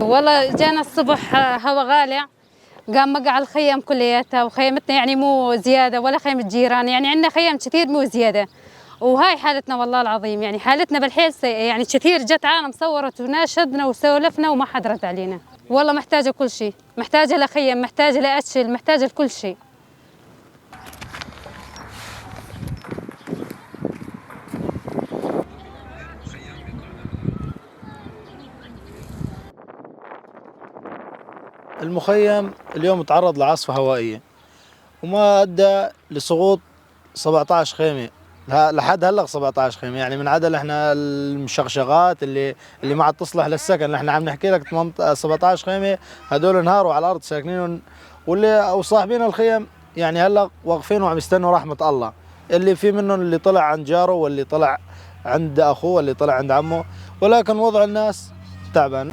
والله جانا الصبح هوا غالي، قام مقع الخيم كلياتها، وخيمتنا يعني مو زيادة ولا خيمة جيران، يعني عندنا خيم كثير مو زيادة. وهاي حالتنا والله العظيم، يعني حالتنا بالحيل يعني كثير جت عالم صورت وناشدنا وسولفنا وما حد رد علينا. والله محتاجة كل شيء، محتاجة لخيم، محتاجة لأشل، محتاجة لكل شيء. المخيم اليوم تعرض لعاصفة هوائية وما أدى لسقوط 17 خيمة. لحد هلا 17 خيمة، يعني من عدد احنا المشغشغات اللي ما عاد تصلح للسكن. احنا عم نحكي لك 17 خيمة هدول انهاروا على الأرض ساكنين، وصاحبين الخيم يعني هلا واقفين وعم يستنوا رحمة الله. اللي في منهم اللي طلع عند جاره، واللي طلع عند أخوه، واللي طلع عند عمه، ولكن وضع الناس تعبان.